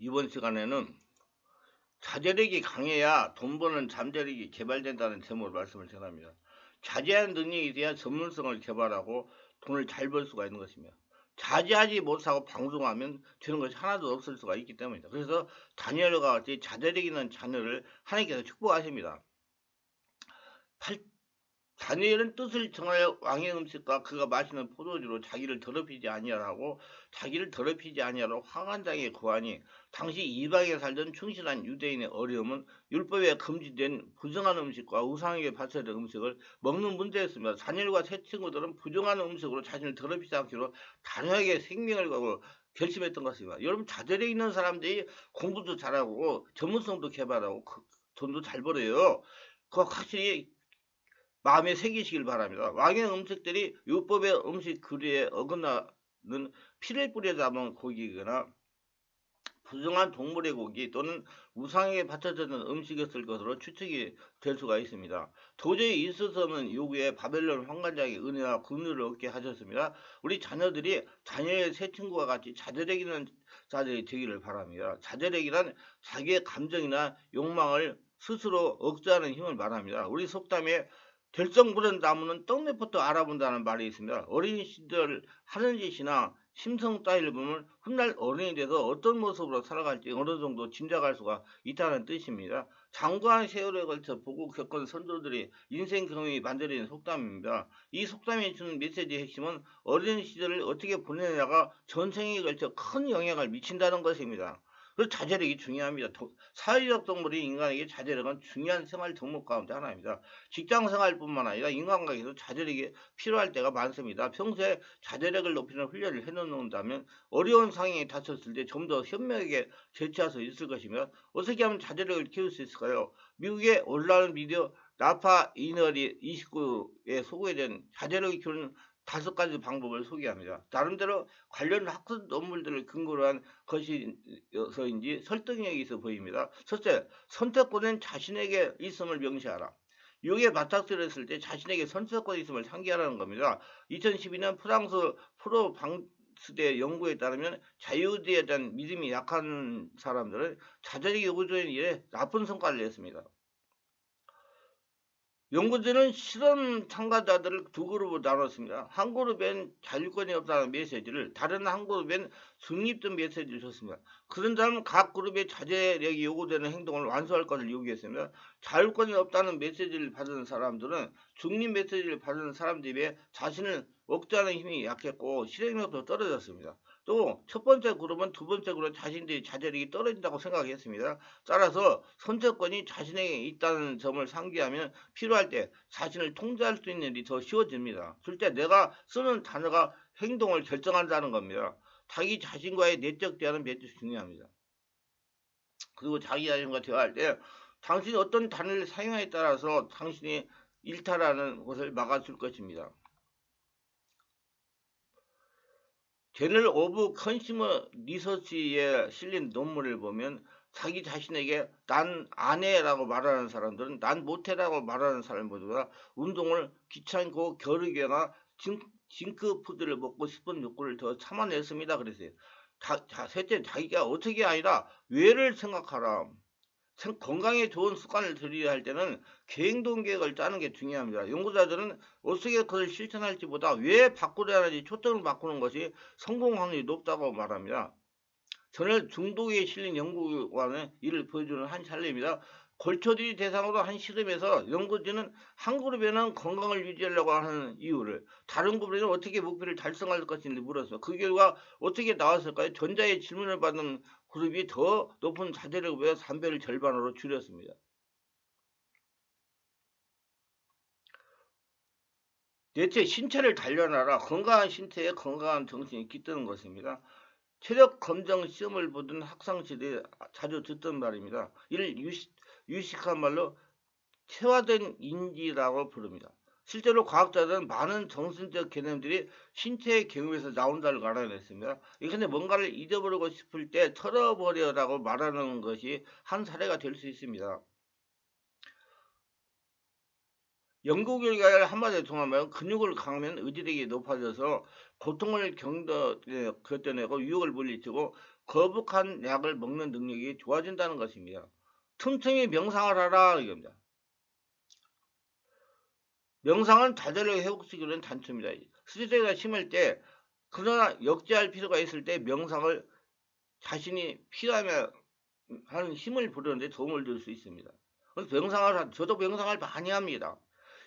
이번 시간에는 자제력이 강해야 돈 버는 잠재력이 개발된다는 제목으로 말씀을 전합니다. 자제한 능력에 대한 전문성을 개발하고 돈을 잘 벌 수가 있는 것입니다. 자제하지 못하고 방송하면 되는 것이 하나도 없을 수가 있기 때문입니다. 그래서 다니엘과 같이 자제력 있는 자녀를 하나님께서 축복하십니다. 다니엘은 뜻을 정하여 왕의 음식과 그가 마시는 포도주로 자기를 더럽히지 아니하라고 자기를 더럽히지 아니하라고 황한장에 구하니 당시 이방에 살던 충실한 유대인의 어려움은 율법에 금지된 부정한 음식과 우상에게 바쳐야 될 음식을 먹는 문제였습니다. 다니엘과 세 친구들은 부정한 음식으로 자신을 더럽히지 않기로 단호하게 생명을 걸고 결심했던 것입니다. 여러분, 자제력 있는 사람들이 공부도 잘하고 전문성도 개발하고 돈도 잘 벌어요. 그거 확실히 마음에 새기시길 바랍니다. 왕의 음식들이 율법의 음식 규례에 어긋나는 피를 뿌려 잡은 고기거나 부정한 동물의 고기 또는 우상에게 바쳐지는 음식이었을 것으로 추측이 될 수가 있습니다. 도저히 있을 수 없는 요구에 바벨론 황관장이 은혜와 긍휼을 얻게 하셨습니다. 우리 자녀들이 다니엘의 세 친구와 같이 자제력 있는 자들이 되기를 바랍니다. 자제력이란 자기의 감정이나 욕망을 스스로 억제하는 힘을 말합니다. 우리 속담에 될성 부른 나무는 떡잎부터 알아본다는 말이 있습니다. 어린 시절 하는 짓이나 심성 따위를 보면 훗날 어른이 돼서 어떤 모습으로 살아갈지 어느 정도 짐작할 수가 있다는 뜻입니다. 장구한 세월에 걸쳐 보고 겪은 선조들이 인생 경험이 만들어진 속담입니다. 이 속담이 주는 메시지의 핵심은 어린 시절을 어떻게 보내느냐가 전생에 걸쳐 큰 영향을 미친다는 것입니다. 그래서 자제력이 중요합니다. 사회적 동물인 인간에게 자제력은 중요한 생활 덕목 가운데 하나입니다. 직장 생활뿐만 아니라 인간관계에서 자제력이 필요할 때가 많습니다. 평소에 자제력을 높이는 훈련을 해놓는다면 어려운 상황에 닥쳤을 때 좀 더 현명하게 대처할 수 있을 것이며, 어떻게 하면 자제력을 키울 수 있을까요? 미국의 온라인 미디어 라파 이너리 29에 소개된 자제력을 키우는 5가지 방법을 소개합니다. 나름대로 관련 학술 논문들을 근거로 한 것이어서인지 설득력이 있어 보입니다. 첫째, 선택권은 자신에게 있음을 명시하라. 유혹에 맞닥뜨렸을 때 자신에게 선택권이 있음을 상기하라는 겁니다. 2012년 프랑스 프로방스대 연구에 따르면 자유주의에 대한 믿음이 약한 사람들은 자제력이 요구되는 일에 나쁜 성과를 냈습니다. 연구진은 실험 참가자들을 두 그룹으로 나눴습니다. 한 그룹엔 자율권이 없다는 메시지를, 다른 한 그룹엔 중립된 메시지를 줬습니다. 그런 다음 각 그룹의 자제력이 요구되는 행동을 완수할 것을 요구했습니다. 자율권이 없다는 메시지를 받은 사람들은 중립 메시지를 받은 사람들에 비해 자신을 억제하는 힘이 약했고 실행력도 떨어졌습니다. 또 첫 번째 그룹은 두 번째 그룹 자신들의 자제력이 떨어진다고 생각했습니다. 따라서 선택권이 자신에게 있다는 점을 상기하면 필요할 때 자신을 통제할 수 있는 일이 더 쉬워집니다. 실제 내가 쓰는 단어가 행동을 결정한다는 겁니다. 자기 자신과의 내적 대화는 매우 중요합니다. 그리고 자기 자신과 대화할 때 당신이 어떤 단어를 사용하에 따라서 당신이 일탈하는 것을 막아줄 것입니다. 제널 오브 컨슈머 리서치에 실린 논문을 보면 자기 자신에게 난 안 해라고 말하는 사람들은 난 못해라고 말하는 사람보다 운동을 귀찮고 겨루기나 징크푸드를 먹고 싶은 욕구를 더 참아냈습니다. 그랬어요. 셋째, 자기가 어떻게 아니라 왜를 생각하라. 건강에 좋은 습관을 들이야 할 때는 계행동 계획을 짜는 게 중요합니다. 연구자들은 어떻게 그걸 실천할지보다 왜 바꾸려 하는지 초점을 바꾸는 것이 성공 확률이 높다고 말합니다. 저는 중독에 실린 연구관의 이를 보여주는 한 사례입니다. 골초들이 대상으로 한 실험에서 연구진은 한 그룹에는 건강을 유지하려고 하는 이유를, 다른 그룹에는 어떻게 목표를 달성할 것인지 물었어요. 그 결과 어떻게 나왔을까요? 전자의 질문을 받는 그룹이 더 높은 자제력을 보여 3배를 절반으로 줄였습니다. 넷째, 신체를 단련하라. 건강한 신체에 건강한 정신이 깃드는 것입니다. 체력 검정 시험을 보던 학생들이 자주 듣던 말입니다. 이를 유식한 말로 체화된 인지라고 부릅니다. 실제로 과학자들은 많은 정신적 개념들이 신체의 경험에서 나온다는 걸 알아냈습니다. 그런데 뭔가를 잊어버리고 싶을 때 털어버려라고 말하는 것이 한 사례가 될 수 있습니다. 연구 결과를 한마디로 정하면 근육을 강하면 의지력이 높아져서 고통을 견뎌내고 유혹을 물리치고 거북한 약을 먹는 능력이 좋아진다는 것입니다. 틈틈이 명상을 하라 이겁니다. 명상은 자제를 회복시키는 단초입니다. 스트레스가 심할 때 그러나 역제할 필요가 있을 때 명상을 자신이 필요하면 하는 힘을 부르는데 도움을 줄 수 있습니다. 저도 명상을 많이 합니다.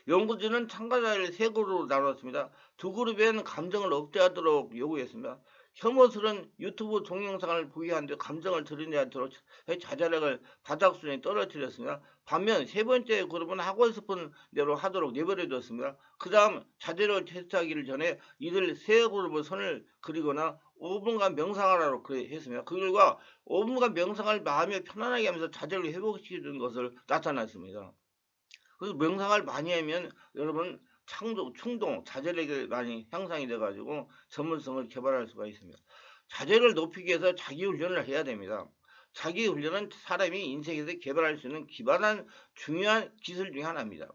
연구진은 참가자를 세 그룹으로 나눴습니다. 두 그룹에는 감정을 억제하도록 요구했습니다. 혐오스러운 유튜브 동영상을 보게 하는데 감정을 들이지 않도록 자제력을 바닥순에 떨어뜨렸습니다. 반면 세 번째 그룹은 하고 싶은 대로 하도록 내버려뒀습니다. 그 다음 자제력을 테스트하기를 전에 이들 세 그룹의 선을 그리거나 5분간 명상하라고 했습니다. 그 결과 5분간 명상을 마음이 편안하게 하면서 자제력을 회복시키는 것을 나타났습니다. 그래서 명상을 많이 하면 여러분 충동, 자제력이 많이 향상이 돼가지고 전문성을 개발할 수가 있습니다. 자제를 높이기 위해서 자기훈련을 해야 됩니다. 자기훈련은 사람이 인생에서 개발할 수 있는 기반한 중요한 기술 중에 하나입니다.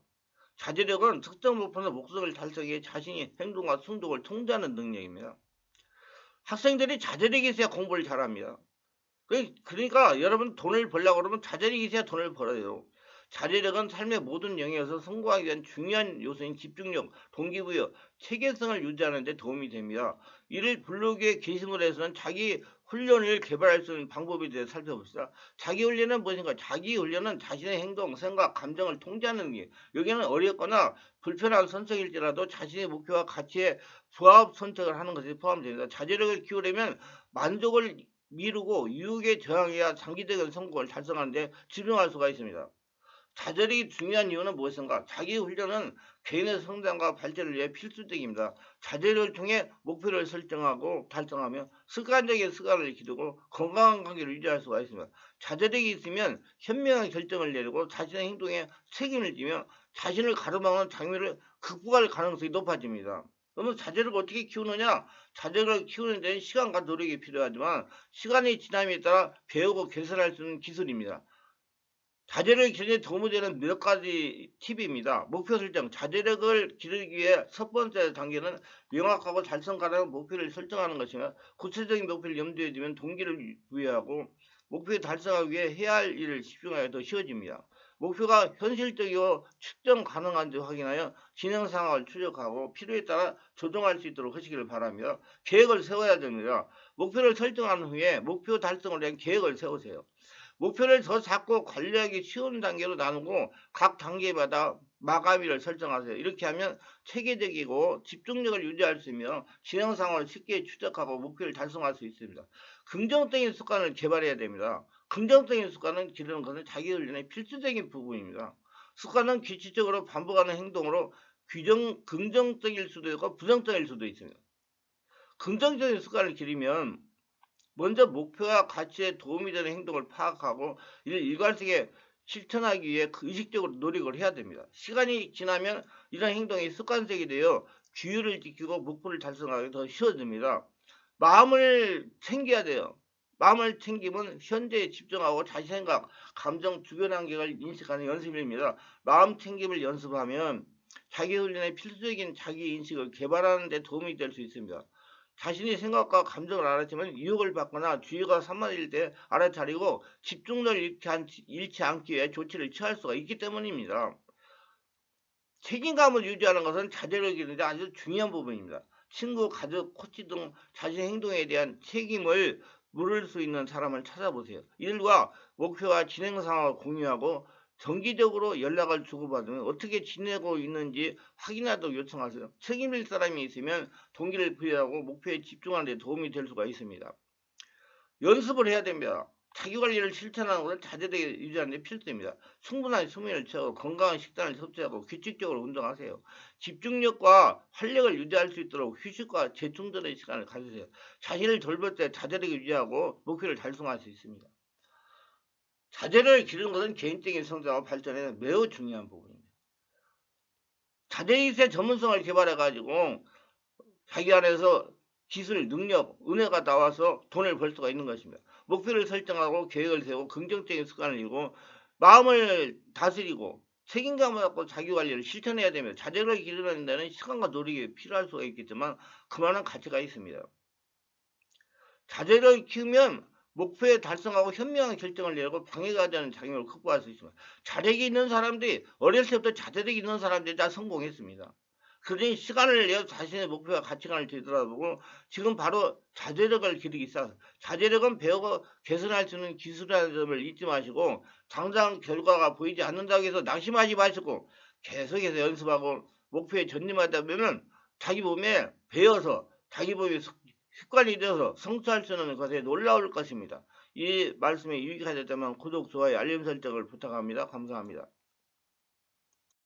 자제력은 특정 목표나 목적을 달성해 자신의 행동과 승동을 통제하는 능력입니다. 학생들이 자제력이 있어야 공부를 잘합니다. 그러니까 여러분 돈을 벌려고 그러면 자제력이 있어야 돈을 벌어요. 자제력은 삶의 모든 영역에서 성공하기 위한 중요한 요소인 집중력, 동기부여, 체계성을 유지하는 데 도움이 됩니다. 이를 블로그에 게시물에서는 자기 훈련을 개발할 수 있는 방법에 대해 살펴봅시다. 자기 훈련은 무엇인가? 자기 훈련은 자신의 행동, 생각, 감정을 통제하는 게 여기는 어렵거나 불편한 선택일지라도 자신의 목표와 가치에 부합 선택을 하는 것이 포함됩니다. 자제력을 키우려면 만족을 미루고 유혹에 저항해야 장기적인 성공을 달성하는 데 집중할 수가 있습니다. 자제력이 중요한 이유는 무엇인가? 자기 훈련은 개인의 성장과 발전을 위해 필수적입니다. 자제력을 통해 목표를 설정하고 달성하며 습관적인 습관을 기르고 건강한 관계를 유지할 수가 있습니다. 자제력이 있으면 현명한 결정을 내리고 자신의 행동에 책임을 지며 자신을 가로막는 장애를 극복할 가능성이 높아집니다. 그러면 자제력을 어떻게 키우느냐? 자제력을 키우는 데는 시간과 노력이 필요하지만 시간이 지남에 따라 배우고 개선할 수 있는 기술입니다. 자제력을 기르는 데 도움이 되는 몇 가지 팁입니다. 목표 설정. 자제력을 기르기 위해 첫 번째 단계는 명확하고 달성 가능한 목표를 설정하는 것이며 구체적인 목표를 염두에 두면 동기를 부여하고 목표 달성하기 위해 해야 할 일을 집중하기 더 쉬워집니다. 목표가 현실적이고 측정 가능한지 확인하여 진행 상황을 추적하고 필요에 따라 조정할 수 있도록 하시기를 바랍니다. 계획을 세워야 됩니다. 목표를 설정한 후에 목표 달성을 위한 계획을 세우세요. 목표를 더 작고 관리하기 쉬운 단계로 나누고 각 단계마다 마감일을 설정하세요. 이렇게 하면 체계적이고 집중력을 유지할 수 있며 진행 상황을 쉽게 추적하고 목표를 달성할 수 있습니다. 긍정적인 습관을 개발해야 됩니다. 긍정적인 습관을 기르는 것은 자기훈련의 필수적인 부분입니다. 습관은 규칙적으로 반복하는 행동으로 긍정적일 수도 있고 부정적일 수도 있습니다. 긍정적인 습관을 기르면 먼저 목표와 가치에 도움이 되는 행동을 파악하고 이를 일관되게 실천하기 위해 의식적으로 노력을 해야 됩니다. 시간이 지나면 이런 행동이 습관적이 되어 규율을 지키고 목표를 달성하기 더 쉬워집니다. 마음을 챙겨야 돼요. 마음을 챙기면 현재에 집중하고 자신 생각, 감정, 주변 환경을 인식하는 연습입니다. 마음 챙김을 연습하면 자기훈련의 필수적인 자기인식을 개발하는 데 도움이 될 수 있습니다. 자신의 생각과 감정을 알았지만 유혹을 받거나 주의가 산만해질 때 알아차리고 집중력을 잃지 않기 위해 조치를 취할 수가 있기 때문입니다. 책임감을 유지하는 것은 자제력이 있는데 아주 중요한 부분입니다. 친구, 가족, 코치 등 자신의 행동에 대한 책임을 물을 수 있는 사람을 찾아보세요. 이들과 목표와 진행 상황을 공유하고 정기적으로 연락을 주고받으면 어떻게 지내고 있는지 확인하도록 요청하세요. 책임질 사람이 있으면 동기를 부여하고 목표에 집중하는 데 도움이 될 수가 있습니다. 연습을 해야 됩니다. 자기관리를 실천하는 것은 자제력을 유지하는 데 필수입니다. 충분한 수면을 취하고 건강한 식단을 섭취하고 규칙적으로 운동하세요. 집중력과 활력을 유지할 수 있도록 휴식과 재충전의 시간을 가지세요. 자신을 돌볼 때 자제력을 유지하고 목표를 달성할 수 있습니다. 자제력을 기르는 것은 개인적인 성장과 발전에 매우 중요한 부분입니다. 자제력의 전문성을 개발해가지고 자기 안에서 기술, 능력, 은혜가 나와서 돈을 벌 수가 있는 것입니다. 목표를 설정하고 계획을 세우고 긍정적인 습관을 이루고 마음을 다스리고 책임감을 갖고 자기관리를 실천해야 되며 자제를 기르는 데는 시간과 노력이 필요할 수가 있겠지만 그만한 가치가 있습니다. 자제를 키우면 목표에 달성하고 현명한 결정을 내고 방해가 되는 장애를 극복할 수 있습니다. 자력이 있는 사람들이 어렸을 때부터 자제력이 있는 사람들이 다 성공했습니다. 그러니 시간을 내어 자신의 목표와 가치관을 되돌아보고 지금 바로 자제력을 기르기 시작합니다. 자제력은 배우고 개선할 수 있는 기술이라는 점을 잊지 마시고 당장 결과가 보이지 않는다고 해서 낙심하지 마시고 계속해서 연습하고 목표에 전념하다 보면 자기 몸에 배어서 자기 몸에 습관이 되어서 성취할 수 있는 것에 놀라울 것입니다. 이 말씀이 유익하셨다면 구독, 좋아요, 알림 설정을 부탁합니다. 감사합니다.